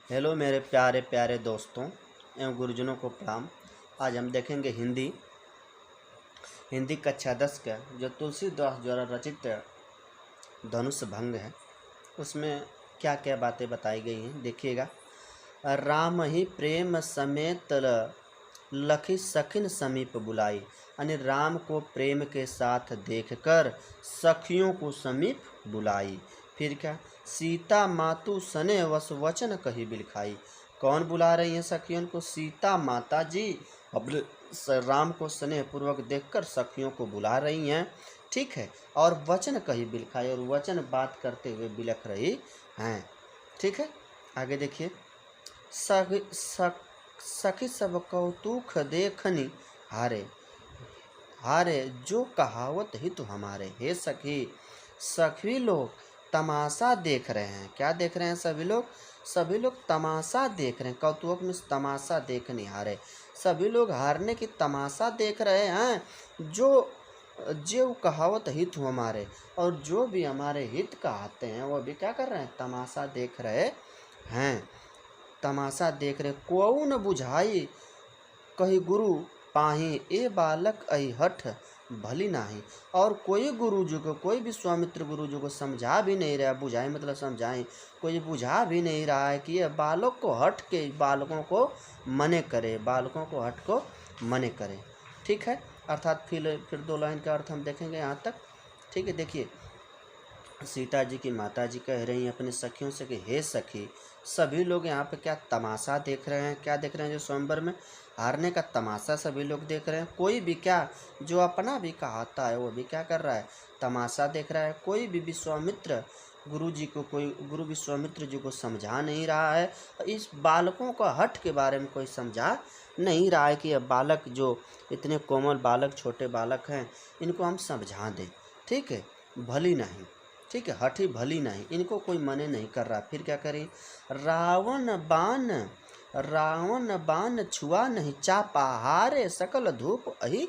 Hello मेरे प्यारे प्यारे दोस्तों एवं गुरुजनों को प्रणाम। आज हम देखेंगे हिंदी कक्षा 10 का जो तुलसीदास द्वारा रचित धनुष भंग है, उसमें क्या क्या बातें बताई गई हैं देखिएगा। राम ही प्रेम समेत लखी सखिन समीप बुलाई, यानी राम को प्रेम के साथ देखकर सखियों को समीप बुलाई। फिर क्या, सीता मातु सने वस वचन कही बिलखाई। कौन बुला रही हैं सखियों को? सीता माता जी अपने राम को स्नेह पूर्वक देखकर सखियों को बुला रही हैं, ठीक है। और वचन कही बिलखाई, और वचन बात करते हुए बिलख रही हैं, ठीक है। आगे देखिए। सखी सब कौतुक देखनी हारे, हारे जो कहावत ही तो हमारे। हे सखी, सभी लोग तमाशा देख रहे हैं। क्या देख रहे हैं? सभी लोग तमाशा देख रहे हैं। कौतुक में तमाशा देखनी हारे, सभी लोग हारने की तमाशा देख रहे हैं। जो कहावत हित हो हमारे, और जो भी हमारे हित कहते हैं वो भी क्या कर रहे हैं? तमाशा देख रहे हैं, तमाशा देख रहे। कोऊ न बुझाई कही गुरु पाही, ए बालक अहि हठ भली नाही। और कोई गुरु जी को, कोई विश्वामित्र गुरु जी को समझा भी नहीं रहा, बुझाई मतलब समझाएं, कोई बुझा भी नहीं रहा है कि ये बालक को हट के बालकों को मने करे, बालकों को हट को मने करे, ठीक है। अर्थात फिर 2 लाइन का अर्थ हम देखेंगे यहाँ तक, ठीक है। देखिए, सीता जी की माता जी कह रही हैं अपने सखियों से कि हे सखी, सभी लोग यहाँ पे क्या तमाशा देख रहे हैं। क्या देख रहे हैं? जो स्वयंवर में हारने का तमाशा सभी लोग देख रहे हैं। कोई भी क्या, जो अपना भी कहता है वो भी क्या कर रहा है? तमाशा देख रहा है। कोई भी विश्वामित्र गुरु जी को, कोई गुरु विश्वामित्र जी को समझा नहीं रहा है। इस बालकों का हट के बारे में कोई समझा नहीं रहा है कि यह बालक, जो इतने कोमल बालक, छोटे बालक हैं, इनको हम समझा दें, ठीक है। भली नहीं, ठीक है, हठी भली नहीं, इनको कोई मने नहीं कर रहा। फिर क्या करें? रावण बाण छुआ नहीं चापा, हारे सकल धूप अहि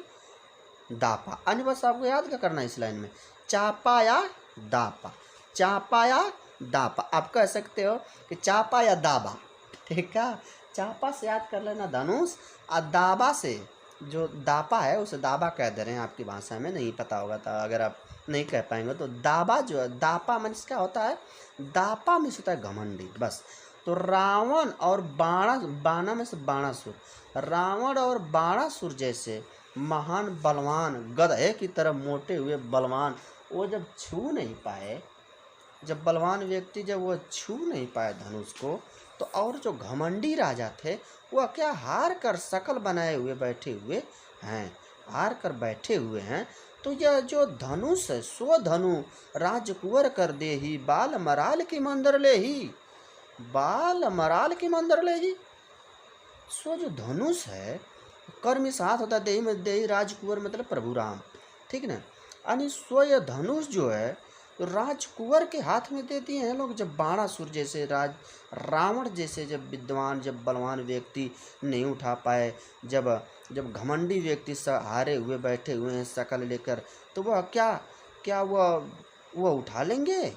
दापा। अन्य बस आपको याद क्या करना है इस लाइन में? चापा या दापा, चापा या दापा। आप कह सकते हो कि चापा या दाबा, ठीक है। चापा से याद कर लेना धनुष, और दाबा से, जो दापा है उसे दाबा कह दे रहे हैं आपकी भाषा में, नहीं पता होगा तो अगर आप नहीं कह पाएंगे तो दाबा जो है, दापा मीन्स क्या होता है? दापा मीन्स होता है घमंडी, बस। तो रावण और बाणा में से बाणासुर, रावण और बाणासुर जैसे महान बलवान, गधे की तरह मोटे हुए बलवान, वो जब छू नहीं पाए, जब बलवान व्यक्ति जब वो छू नहीं पाए धनुष को, तो और जो घमंडी राजा थे वह क्या हार कर शकल बनाए हुए बैठे हुए हैं, हार कर बैठे हुए हैं। तो यह जो धनुष है, सो धनु राजकुंवर कर दे ही, बाल मराल की मंदर ले ही, बाल मराल की मंदर ले ही। सो जो धनुष है, कर्म साथ होता है, देही में देही, राजकुंवर मतलब प्रभु राम, ठीक ना। यानी सो यह धनुष जो है तो राजकुंवर के हाथ में दे दिए हैं लोग। जब बाणासुर जैसे, रावण जैसे जब विद्वान, जब बलवान व्यक्ति नहीं उठा पाए, जब घमंडी व्यक्ति हारे हुए बैठे हुए हैं शकल लेकर, तो वह क्या वह उठा लेंगे?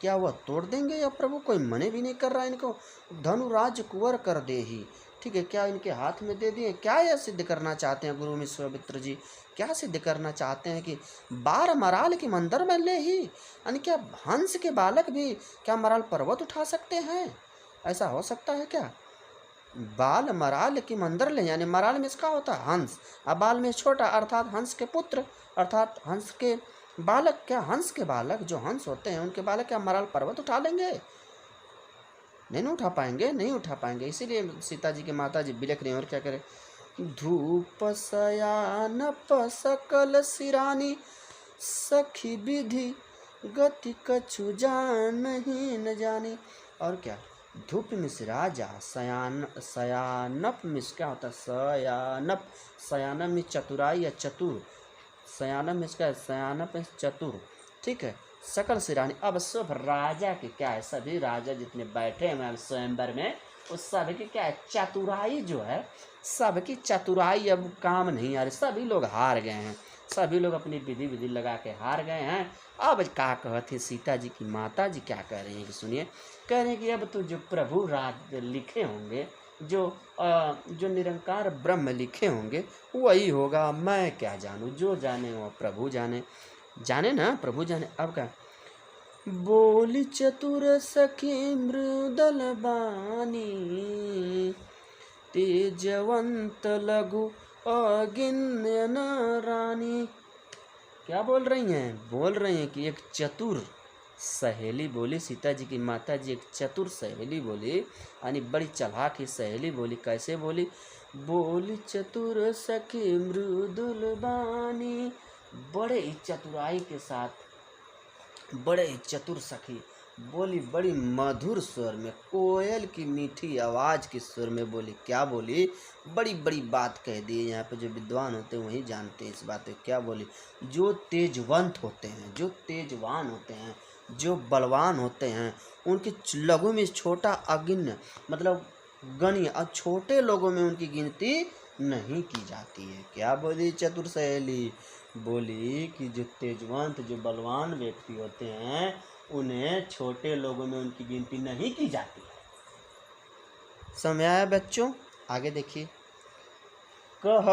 क्या वह तोड़ देंगे? या प्रभु कोई मने भी नहीं कर रहा है इनको। धनु राजकुंवर कर दे ही, ठीक है। क्या इनके हाथ में दे दिए? क्या यह सिद्ध करना चाहते हैं गुरु विश्वामित्र जी? क्या सिद्ध करना चाहते हैं कि बार मराल की मंदिर में ले ही, यानी क्या हंस के बालक भी क्या मराल पर्वत उठा सकते हैं? ऐसा हो सकता है क्या? बाल मराल की मंदिर ले, यानी मराल में इसका होता है हंस, और बाल में छोटा, अर्थात हंस के पुत्र, अर्थात हंस के बालक। क्या हंस के बालक, जो हंस होते हैं उनके बालक क्या मराल पर्वत उठा लेंगे? नहीं उठा पाएंगे, नहीं उठा पाएंगे। इसीलिए सीता जी की माता जी बिलख रही हैं। और क्या करें? धूप सयानप सकल सिरानी, सखी विधि गति कछु जान ही न जानी। और क्या? धूप मिस राजा, सयानप मिस क्या होता है? सयानप, सयानप में चतुराई या चतुर, सयानप मिस क्या है? सयानप चतुर, ठीक है। सकल सिरानी, अब सब राजा के क्या है, सभी राजा जितने बैठे हैं स्वयंवर में, उस सबकी क्या है? चतुराई जो है, सबकी चतुराई अब काम नहीं आ रही, सभी लोग हार गए हैं। सभी लोग अपनी विधि विधि लगा के हार गए हैं। अब क्या कहते सीता जी की माता जी क्या कह रही हैं कि सुनिए, कह रहे हैं कि अब तो जो प्रभु राज लिखे होंगे, जो निरंकार ब्रह्म लिखे होंगे वही होगा, मैं क्या जानूँ, जो जाने वो प्रभु जाने, जाने ना प्रभु जाने। अब क्या, बोली चतुर सखी मृदल बानी, तेजवंत लघु अगिन्य न रानी। क्या बोल रही हैं? बोल रही हैं कि एक चतुर सहेली बोली, सीता जी की माता जी एक चतुर सहेली बोली, यानी बड़ी चालाक ही सहेली बोली। कैसे बोली? बोली चतुर सखी मृदुल बानी, बड़े ही चतुराई के साथ, बड़े ही चतुर सखी बोली, बड़ी मधुर स्वर में, कोयल की मीठी आवाज़ के स्वर में बोली। क्या बोली? बड़ी बड़ी बात कह दी। यहाँ पे जो विद्वान होते हैं वही जानते हैं इस बात को। क्या बोली? जो तेजवंत होते हैं, जो तेजवान होते हैं, जो बलवान होते हैं, उनके लघु में छोटा अगिन्य मतलब गण्य, और छोटे लोगों में उनकी गिनती नहीं की जाती है। क्या बोली चतुर सहेली? बोली कि जो तेजवंत, जो बलवान व्यक्ति होते हैं उन्हें छोटे लोगों में उनकी गिनती नहीं की जाती है। समझ आया बच्चों? आगे देखिए। कह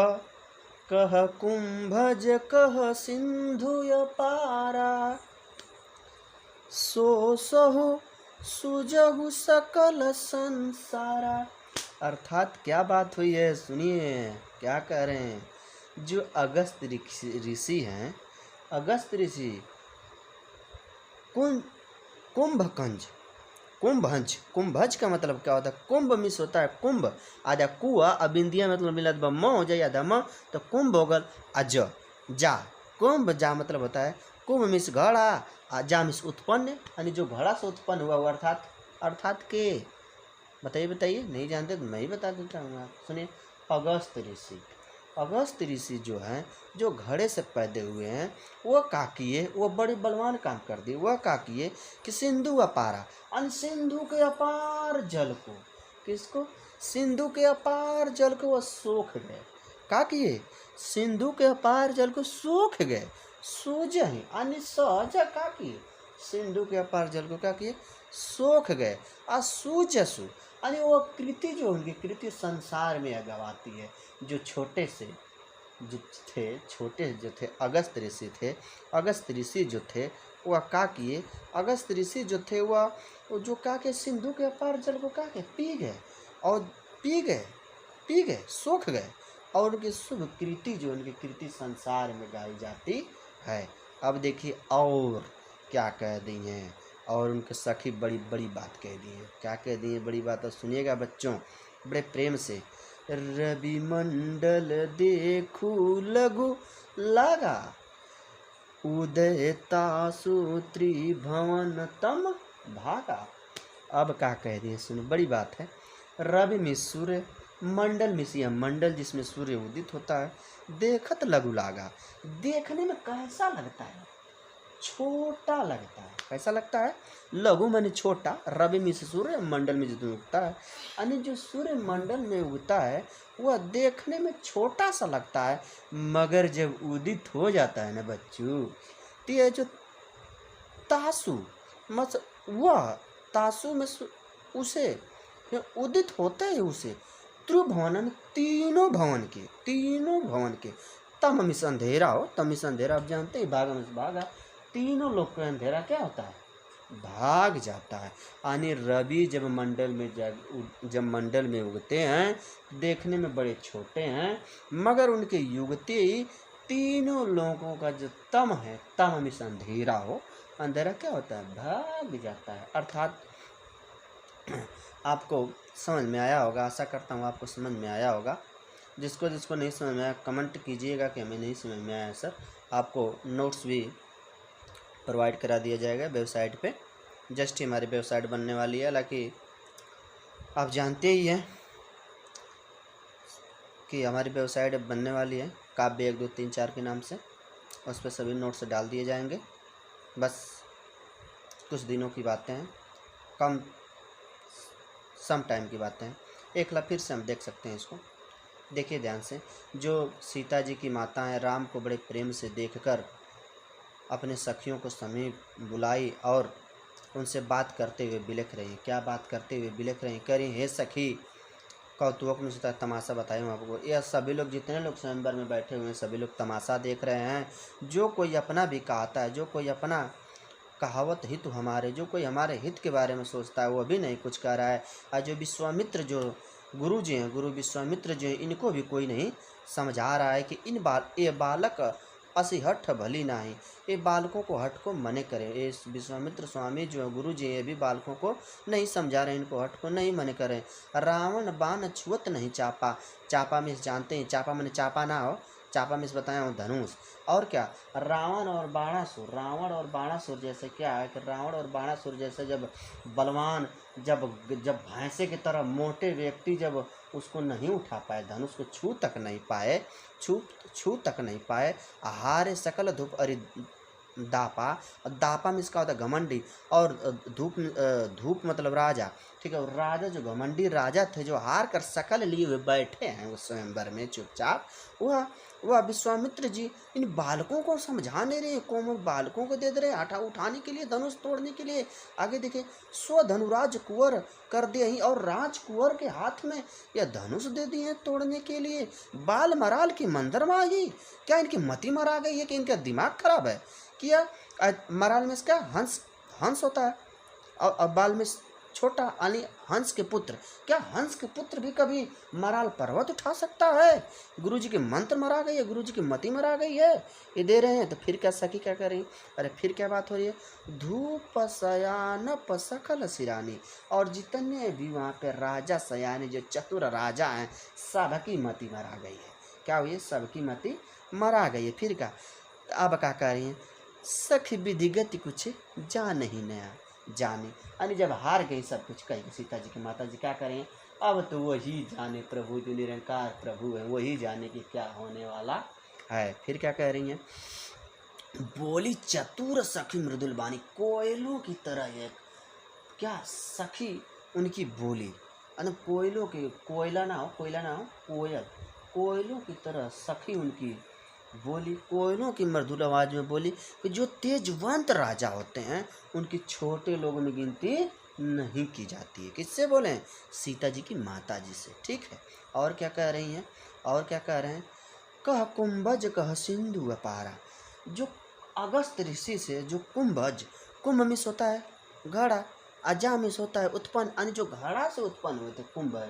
कह कुंभज कह सिंधु पारा, सो सहु सुजहु सकल संसारा। अर्थात क्या बात हुई है सुनिए, क्या कह रहे हैं। जो अगस्त ऋषि हैं, अगस्त ऋषि कुंभकंज, कुंभंज, कुंभज का मतलब क्या होता है? कुंभ मिस होता है, कुंभ आजा कुआ, अब इंदिया मतलब मिलत ब म हो जाए या दम, तो कुंभ हो गल अज जा, कुंभ जा मतलब होता है कुंभ मिस घड़ा, आ जा मिस उत्पन्न, यानी जो घड़ा से उत्पन्न हुआ वो अर्थात के। बताइए बताइए, नहीं जानते तो मैं ही बता देता हूँ आप। सुनिए, अगस्त ऋषि, अगस्त ऋषि जो हैं, जो घड़े से पैदा हुए हैं, वो क्या किए? वो बड़े बलवान काम कर दिए। वह क्या किए कि सिंधु अपारा, अन सिंधु के अपार जल को, किसको? सिंधु के अपार जल को वह सोख गए। क्या किए? सिंधु के अपार जल को सोख गए। सूझ ही अन्य सहज क्या किए? सिंधु के अपार जल को क्या किए? सोख गए। असूझसु, यानी वो कृति जो उनकी कृति संसार में गवाती है। जो छोटे से जो थे, छोटे जो थे अगस्त ऋषि थे, अगस्त ऋषि जो थे वह क्या किए? अगस्त ऋषि जो थे वह जो क्या के सिंधु के अपार जल को क्या के पी गए, और पी गए, सोख गए, और उनकी शुभ कृति जो उनकी कृति संसार में गाई जाती है। अब देखिए और क्या कह दी हैं, और उनके सखी बड़ी बड़ी बात कह दी है। क्या कह दी है बड़ी बात? तो सुनिएगा बच्चों बड़े प्रेम से। रवि मंडल देखू लघु लगा, उदय तासु त्रिभुवन तम भागा। अब क्या कह दिए सुनो, बड़ी बात है। रवि में सूर्य, मंडल में यह मंडल जिसमें सूर्य उदित होता है, देखत लघु लागा, देखने में कैसा लगता है? छोटा लगता है। कैसा लगता है? लघु माने छोटा, रवि में से सूर्य, मंडल में जो उगता है, यानी जो सूर्य मंडल में उगता है वह देखने में छोटा सा लगता है, मगर जब उदित हो जाता है ना बच्चों, तो ये जो तासु मत वह तासु में उसे उदित होता है, उसे त्रिभुवन, तीनों भवन के तम मिस अंधेरा हो, तम मिस अंधेरा आप जानते हैं, भागा मिस भागा, तीनों लोग का अंधेरा क्या होता है? भाग जाता है। यानी रवि जब मंडल में उगते हैं देखने में बड़े छोटे हैं, मगर उनके युगते ही तीनों लोगों का जो तम है, तम मिस अंधेरा हो, अंधेरा क्या होता है? भाग जाता है। अर्थात आपको समझ में आया होगा, आशा करता हूँ आपको समझ में आया होगा। जिसको जिसको नहीं समझ में आया कमेंट कीजिएगा कि हमें नहीं समझ में आया सर। आपको नोट्स भी प्रोवाइड करा दिया जाएगा वेबसाइट पे। जस्ट ही हमारी वेबसाइट बनने वाली है, हालांकि आप जानते ही हैं कि हमारी वेबसाइट बनने वाली है काव्य 1 2 3 4 के नाम से। उस पर सभी नोट्स डाल दिए जाएंगे। बस कुछ दिनों की बातें हैं, कम सम टाइम की बातें हैं। एक बार फिर से हम देख सकते हैं इसको। देखिए ध्यान से, जो सीता जी की माता हैं राम को बड़े प्रेम से देखकर अपने सखियों को समीप बुलाई और उनसे बात करते हुए बिलख रही हैं। क्या बात करते हुए बिलख रही हैं? कह रही, हे सखी, कौतुक में से तमाशा बताया आपको। यह सभी लोग, जितने लोग स्वयंवर में बैठे हुए हैं, सभी लोग तमाशा देख रहे हैं। जो कोई अपना भी कहता है, जो कोई अपना कहावत हित हमारे, जो कोई हमारे हित के बारे में सोचता है, वो भी नहीं कुछ कह रहा है। और जो विश्वामित्र, जो गुरु जी हैं, गुरु विश्वामित्र जो हैं, इनको भी कोई नहीं समझा रहा है कि ये बालक असी हठ भली नाही, ये बालकों को हठ को मने करें। ये विश्वामित्र स्वामी जो है, गुरु जी, ये भी बालकों को नहीं समझा रहे, इनको हठ को नहीं मने करें। रावण बाण छुअत नहीं चापा, चापा में जानते हैं, चापा मैंने चापा ना हो, चापा में बताया हूँ धनुष। और क्या, रावण और बाणासुर जैसे क्या है कि रावण और बाणासुर जैसे जब बलवान, जब भैंसे की तरह मोटे व्यक्ति जब उसको नहीं उठा पाए, धनुष को छू तक नहीं पाए, हारे सकल धूप अरि दापा। दापा में इसका होता है घमंडी, और धूप मतलब राजा, ठीक है। और राजा जो घमंडी राजा थे, जो हार कर सकल लिए हुए बैठे हैं उस स्वयंवर में चुपचाप, वह विश्वामित्र जी इन बालकों को समझा नहीं रहे, कोमल बालकों को दे दे रहे उठाने के लिए, धनुष तोड़ने के लिए। आगे देखिए, स्वधनुराज कुंवर कर दिए ही, और राजकुंवर के हाथ में यह धनुष दे दिए तोड़ने के लिए। बाल मराल की मंदर में आ गई, क्या इनकी मति मरा गई है कि इनका दिमाग खराब है? किया मराल में इसका हंस होता है, और बाल में छोटा, यानी हंस के पुत्र। क्या हंस के पुत्र भी कभी मराल पर्वत उठा सकता है? गुरुजी के मंत्र मरा गई है, गुरुजी की मति मरा गई है, ये दे रहे हैं। तो फिर क्या सखी क्या कर रही? अरे फिर क्या बात हो रही है? धूप शयान सकल सिरानी, और जितने भी वहाँ पे राजा सयानी, जो चतुर राजा हैं, सबकी मति मरा गई है। क्या हुई? सबकी मति मरा गई है। फिर क्या, अब क्या कर रही है? सखी विधिगति कुछ जान ही नया जाने, यानी जब हार गई सब कुछ कही, सीता जी की माता जी क्या करें? अब तो वही जाने प्रभु, जो निरंकार प्रभु है, वही जाने कि क्या होने वाला है। फिर क्या कह रही हैं? बोली चतुर सखी मृदुल बानी, कोयलों की तरह एक, क्या सखी उनकी बोली, कोयलों की, कोयला ना हो कोयल, कोयलों की तरह सखी उनकी बोली, कोयलों की मृदुल आवाज में बोली कि जो तेजवंत राजा होते हैं, उनकी छोटे लोगों में गिनती नहीं की जाती है। किससे बोले? सीता जी की माता जी से, ठीक है। और क्या कह रही हैं? और क्या कह रहे हैं? कह कुंभज कह सिंधु अपारा, जो अगस्त ऋषि से, जो कुंभ मिस होता है घड़ा, अजा मिस होता है उत्पन्न, यानी जो घड़ा से उत्पन्न हुए थे कुंभ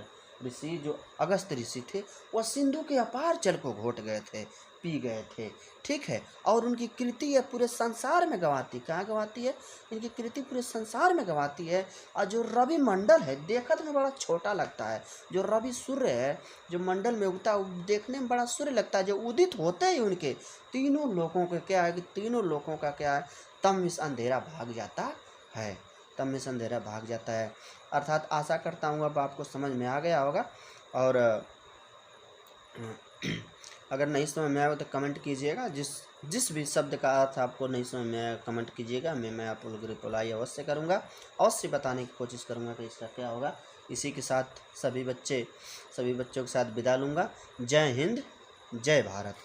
ऋषि, जो अगस्त ऋषि थे, वह सिंधु के अपार जल को घोट गए थे, पी गए थे, ठीक है। और उनकी कृति है पूरे संसार में गवाती। कहाँ गवाती है? इनकी कृति पूरे संसार में गवाती है। और जो रवि मंडल है, देखत में बड़ा छोटा लगता है, जो रवि सूर्य है, जो मंडल में उगता है, देखने में बड़ा सूर्य लगता है, जो उदित होते ही उनके तीनों लोगों के क्या है कि तीनों लोगों का क्या है? तम इस अंधेरा भाग जाता है, तम में से अंधेरा भाग जाता है। अर्थात आशा करता हूँ अब आपको समझ में आ गया होगा। और अगर नहीं समझ में आएगा तो कमेंट कीजिएगा, जिस भी शब्द का अर्थ आपको नहीं समझ में आएगा कमेंट कीजिएगा, मैं आप लोग रिप्लाई अवश्य करूँगा, अवश्य बताने की कोशिश करूँगा कि इसका क्या होगा। इसी के साथ सभी बच्चों के साथ विदा लूँगा। जय हिंद, जय भारत।